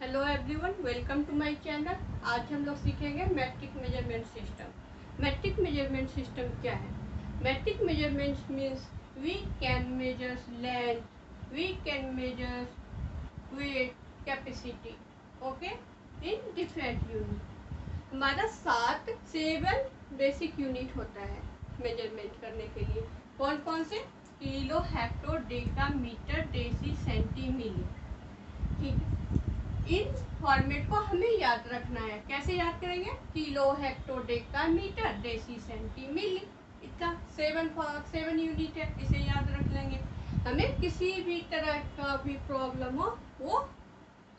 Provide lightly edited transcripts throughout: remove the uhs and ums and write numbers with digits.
Hello everyone, welcome to my channel. आज हम लोग सीखेंगे metric measurement system. Metric measurement system क्या है? Metric measurement means we can measure length, we can measure weight, capacity, okay, in different unit. हमारा 7 basic unit होता है measurement करने के लिए। कौन कौन से? Kilo, hecto, deca, metre, deci, centi, milli. ठीक है, इन फॉर्मेट को हमें याद रखना है। कैसे याद करेंगे? Kilo, hecto, deca, metre, deci, centi, milli. इसका 7 यूनिट है, इसे याद रख लेंगे। हमें किसी भी तरह का भी प्रॉब्लम हो वो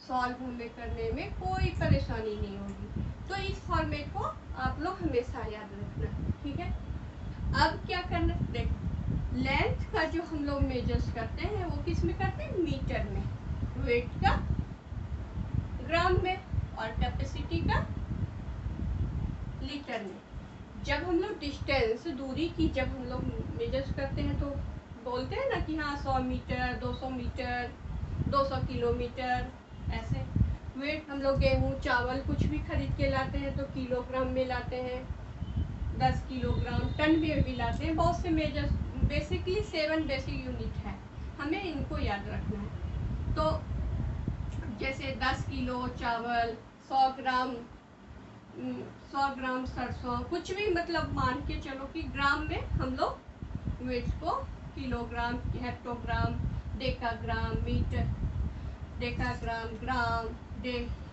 सॉल्व हमें करने में कोई परेशानी नहीं होगी। तो इस फॉर्मेट को आप लोग हमेशा याद रखना है, ठीक है। अब क्या करना है, देखो, लेंथ का जो हम लोग मेजर्स करते हैं वो किस में करते हैं? मीटर में। वेट का ग्राम में, और कैपेसिटी का लीटर में। जब हम लोग डिस्टेंस, दूरी की जब हम लोग मेजर्स करते हैं तो बोलते हैं ना कि हाँ 100 मीटर, 200 मीटर, 200 किलोमीटर, ऐसे। वेट हम लोग गेहूँ, चावल कुछ भी खरीद के लाते हैं तो किलोग्राम में लाते हैं, 10 किलोग्राम, टन में भी लाते हैं। बहुत से मेजर्स, बेसिकली 7 बेसिक यूनिट है, हमें इनको याद रखना है। तो जैसे 10 किलो चावल, 100 ग्राम सरसों, कुछ भी, मतलब मान के चलो कि ग्राम में हम लोग वेट को kilogram, hectogram, decagram, metre, decagram, gram,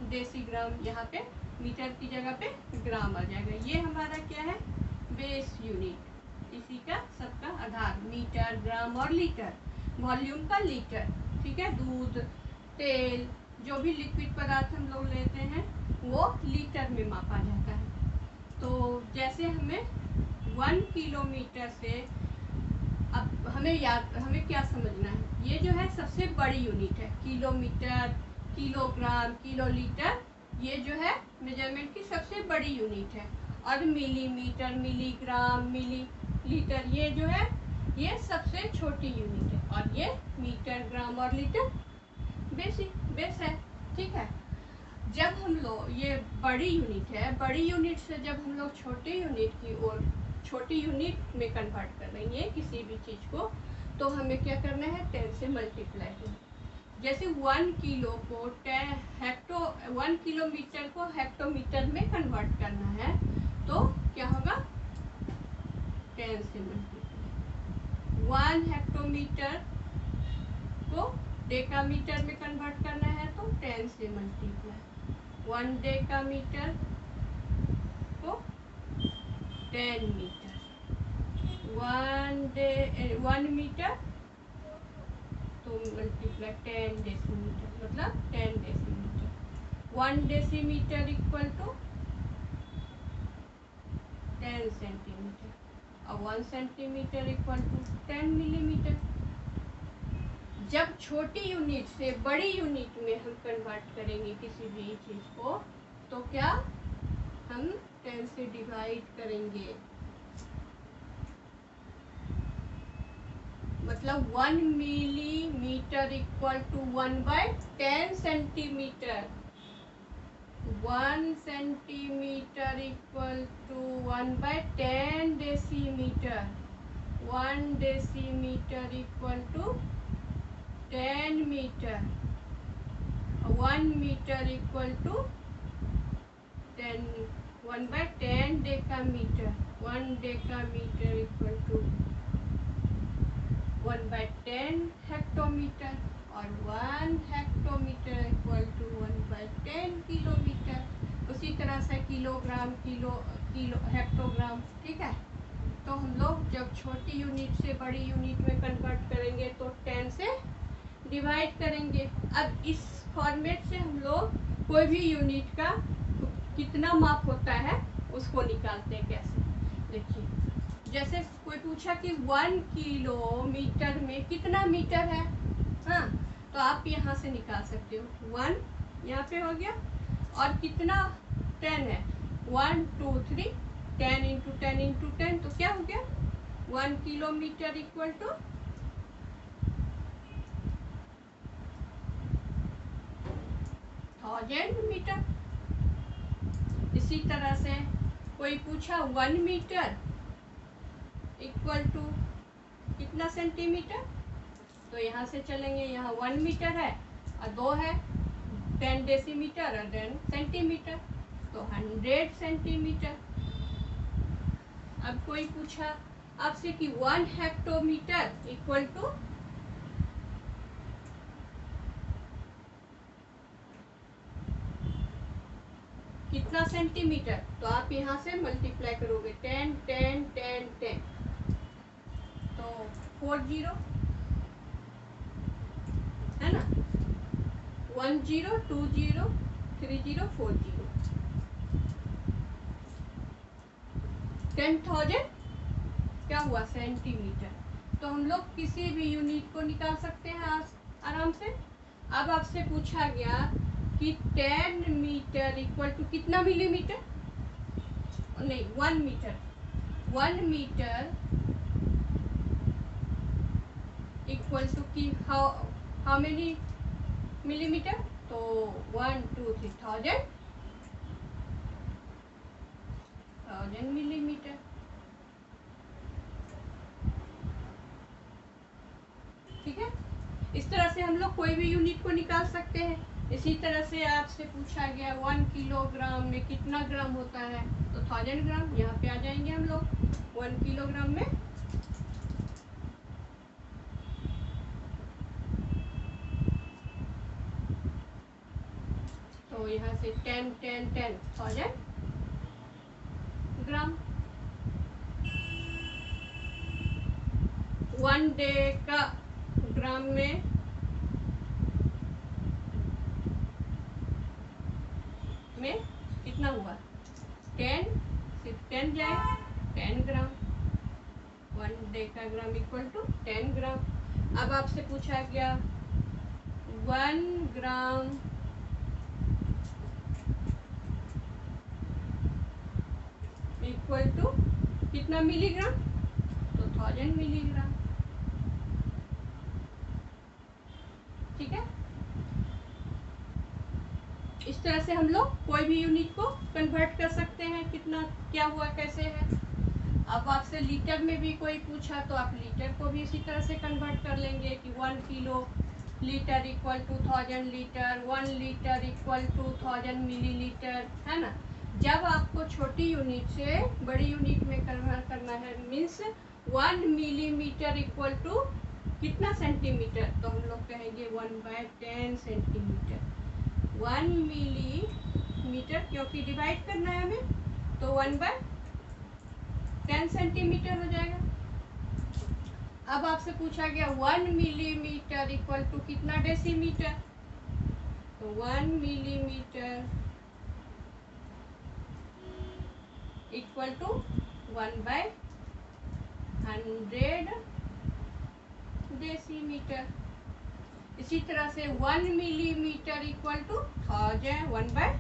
decigram, यहाँ पे मीटर की जगह पे ग्राम आ जाएगा। ये हमारा क्या है? Base unit. इसी का सबका आधार मीटर, ग्राम और लीटर। वॉल्यूम का लीटर, ठीक है। दूध, तेल, जो भी लिक्विड पदार्थ हम लोग लेते हैं वो लीटर में मापा जाता है। तो जैसे हमें 1 किलोमीटर से, अब हमें क्या समझना है, ये जो है सबसे बड़ी यूनिट है। किलोमीटर, किलोग्राम, किलोलीटर, ये जो है मेजरमेंट की सबसे बड़ी यूनिट है। और मिलीमीटर, मिलीग्राम, मिलीलीटर, ये जो है ये सबसे छोटी यूनिट है। और ये मीटर, ग्राम और लीटर बेस है, ठीक है। जब हम लोग, ये बड़ी यूनिट है, बड़ी यूनिट से जब हम लोग छोटी यूनिट की ओर, छोटी यूनिट में कन्वर्ट कर देंगे किसी भी चीज़ को, तो हमें क्या करना है? 10 से मल्टीप्लाई करना। जैसे 1 किलो को 1 किलोमीटर को हेक्टोमीटर में कन्वर्ट करना है तो क्या होगा? 10 से मल्टीप्लाई। 1 हेक्टोमीटर को डेकामीटर में कन्वर्ट करना है तो 10 से मल्टीप्लाई। 1 डेकामीटर को 10 मीटर, 1 मीटर तो मल्टीप्लाई 10 डेसीमीटर, मतलब 10 decimetre. 1 decimetre equal to 10 centimetre, और 1 सेंटीमीटर इक्वल टू 10 मिलीमीटर। जब छोटी यूनिट से बड़ी यूनिट में हम कन्वर्ट करेंगे किसी भी चीज़ को, तो क्या हम 10 से डिवाइड करेंगे, मतलब 1 millimetre equal to 1/10 centimetre. 1 centimetre equal to 1/10 decimetre. 1 decimetre equal to 10 metre. 1 metre equal to 10, 1/10 decametre. 1 decametre equal to 1/10 hectometre, और 1 हेक्टोमीटर इक्वल टू 1/10 किलोमीटर। उसी तरह से किलोग्राम, किलो हेक्टोग्राम, ठीक है। तो हम लोग जब छोटी यूनिट से बड़ी यूनिट में कन्वर्ट करेंगे तो 10 से डिवाइड करेंगे। अब इस फॉर्मेट से हम लोग कोई भी यूनिट का कितना माप होता है उसको निकालते हैं। कैसे? देखिए, जैसे कोई पूछा कि 1 किलोमीटर में कितना मीटर है, हाँ, तो आप यहाँ से निकाल सकते हो। 1 यहाँ पे हो गया, और कितना 10 है, 1 2 3, 10 इंटू 10 इंटू 10, तो क्या हो गया? 1 किलोमीटर इक्वल टू 1000 1000 मीटर। इसी तरह से कोई पूछा 1 मीटर इक्वल टू कितना सेंटीमीटर, तो यहाँ से चलेंगे, यहाँ 1 मीटर है और 2 है 10 डेसीमीटर और 10 सेंटीमीटर, तो 100 सेंटीमीटर। अब कोई पूछा आपसे कि 1 हेक्टोमीटर इक्वल टू कितना सेंटीमीटर, तो आप यहाँ से मल्टीप्लाई करोगे 10 10 10 10, तो 40 है ना, 10 20 30 40, 10,000 क्या हुआ सेंटीमीटर। तो हम लोग किसी भी यूनिट को निकाल सकते हैं आराम से। अब आपसे पूछा गया कि 10 मीटर इक्वल टू कितना मिलीमीटर, नहीं 1 मीटर, 1 मीटर इक्वल टू की हाउ मेनी मिलीमीटर, तो 1 2 3 1000 मिलीमीटर। ठीक है, इस तरह से हम लोग कोई भी यूनिट को निकाल सकते हैं। इसी तरह से आपसे पूछा गया 1 किलोग्राम में कितना ग्राम होता है, तो 1000 ग्राम, यहाँ पे आ जाएंगे हम लोग 1 किलोग्राम में। तो यहाँ से 10 10 10 1000 ग्राम। 1 डे का ग्राम में कितना हुआ, 10 सिर्फ 10 जाए 10 ग्राम, 1 डे का ग्राम इक्वल टू 10 ग्राम। अब आपसे पूछा गया 1 ग्राम इक्वल टू कितना मिलीग्राम, तो 1000 मिलीग्राम। ठीक है, इस तरह से हम लोग कोई भी यूनिट को कन्वर्ट कर सकते हैं, कितना क्या हुआ कैसे है। अब आपसे लीटर में भी कोई पूछा तो आप लीटर को भी इसी तरह से कन्वर्ट कर लेंगे कि 1 kilolitre equal to 1000 litre, 1 litre equal to 1000 millilitre, है ना। जब आपको छोटी यूनिट से बड़ी यूनिट में कन्वर्ट करना है, मीन्स 1 मिलीमीटर इक्वल टू कितना सेंटीमीटर, तो हम लोग कहेंगे 1/10 सेंटीमीटर। 1 मिलीमीटर क्योंकि डिवाइड करना है हमें, तो 1/10 सेंटीमीटर हो जाएगा। अब आपसे पूछा गया 1 मिलीमीटर इक्वल टू कितना डेसीमीटर, तो 1 मिलीमीटर इक्वल टू 1/100 डेसीमीटर। इसी तरह से 1 मिलीमीटर इक्वल टू 1000 1/1000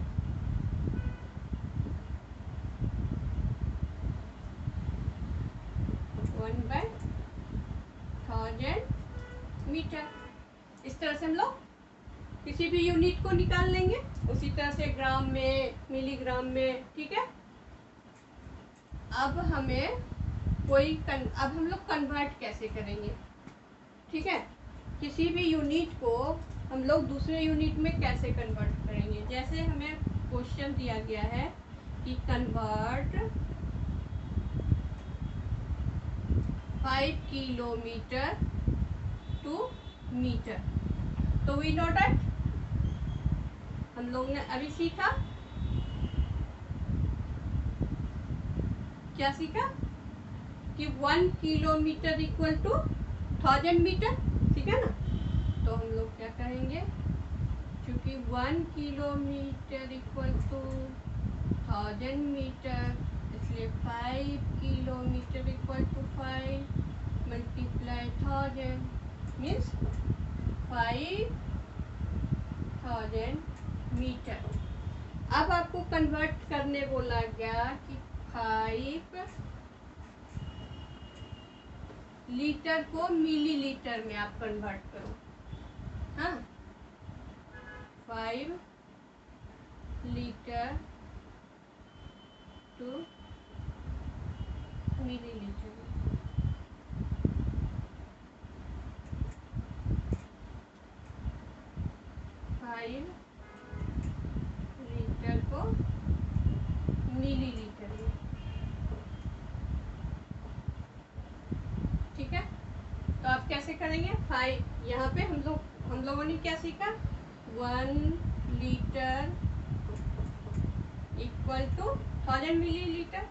मीटर। इस तरह से हम लोग किसी भी यूनिट को निकाल लेंगे, उसी तरह से ग्राम में, मिलीग्राम में। ठीक है, अब हम लोग कन्वर्ट कैसे करेंगे। ठीक है, किसी भी यूनिट को हम लोग दूसरे यूनिट में कैसे कन्वर्ट करेंगे। जैसे हमें क्वेश्चन दिया गया है कि कन्वर्ट 5 किलोमीटर टू मीटर, तो वी नो दैट हम लोग ने अभी सीखा, क्या सीखा कि 1 किलोमीटर इक्वल टू 1000 मीटर, ठीक है ना। तो हम लोग क्या करेंगे, क्योंकि 1 किलोमीटर इक्वल टू 1000 मीटर, इसलिए 5 kilometre equal to 5 multiply 1000 means 5000 metre. अब आपको कन्वर्ट करने बोला गया कि 5 लीटर को मिलीलीटर में आप कन्वर्ट करो। हाँ, 5 लीटर टू मिलीलीटर। 5 लीटर को मिलीलीटर में। ठीक है, तो आप कैसे करेंगे? 5 यहाँ पे हम लोगों ने क्या सीखा? 1 लीटर इक्वल टू 1000 मिलीलीटर,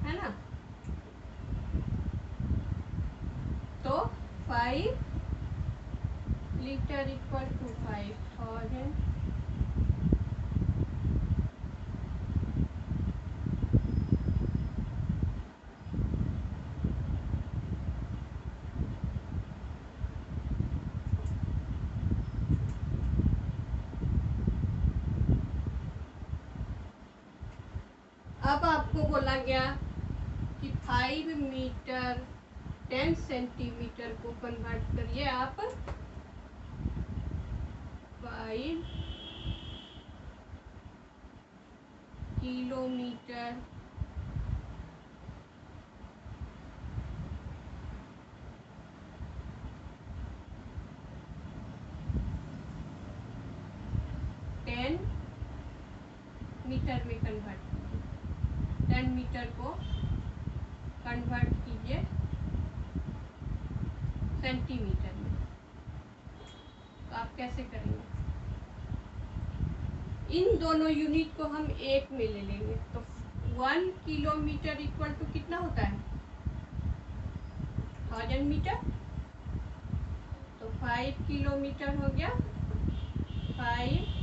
है ना? तो 5 लीटर इक्वल टू 5000। अब आपको बोला गया कि 5 मीटर 10 सेंटीमीटर को कन्वर्ट करिए आप 5 किलोमीटर मीटर में कन्वर्ट कीजिए। 10 मीटर को कन्वर्ट कीजिए सेंटीमीटर में। तो आप कैसे करेंगे? इन दोनों यूनिट को हम एक में ले लेंगे। तो 1 किलोमीटर इक्वल टू कितना होता है? 1000 मीटर। तो 5 किलोमीटर हो गया 5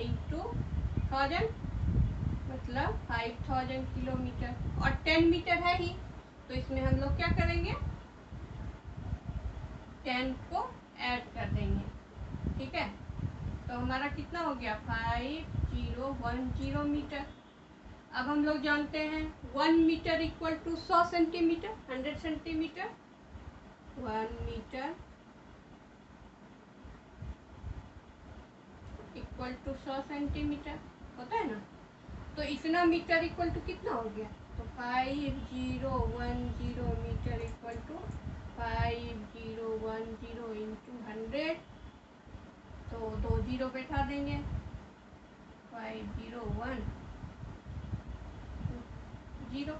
इंटू 1000, मतलब 5000 किलोमीटर। और 10 मीटर है ही, तो इसमें हम लोग क्या करेंगे? 10 को ऐड कर देंगे। ठीक है, तो हमारा कितना हो गया? 5010 मीटर। अब हम लोग जानते हैं 1 metre equal to 100 centimetre, 100 centimetre. 1 metre equal to 100 centimetre होता है ना? तो इतना मीटर इक्वल टू कितना हो गया? तो 5010 मीटर इक्वल टू 5010 इंटू 100। तो 2 जीरो बैठा देंगे, 501 0,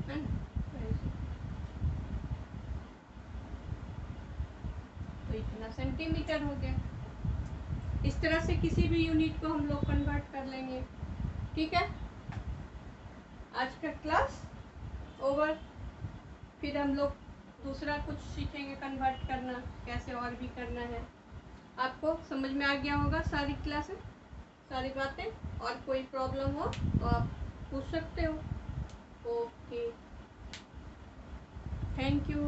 है ना? तो इतना सेंटीमीटर हो गया। इस तरह से किसी भी यूनिट को हम लोग कन्वर्ट कर लेंगे। ठीक है, आज का क्लास ओवर। फिर हम लोग दूसरा कुछ सीखेंगे कन्वर्ट करना कैसे, और भी करना है। आपको समझ में आ गया होगा सारी क्लासेस, सारी बातें। और कोई प्रॉब्लम हो तो आप पूछ सकते हो। Okay, thank you.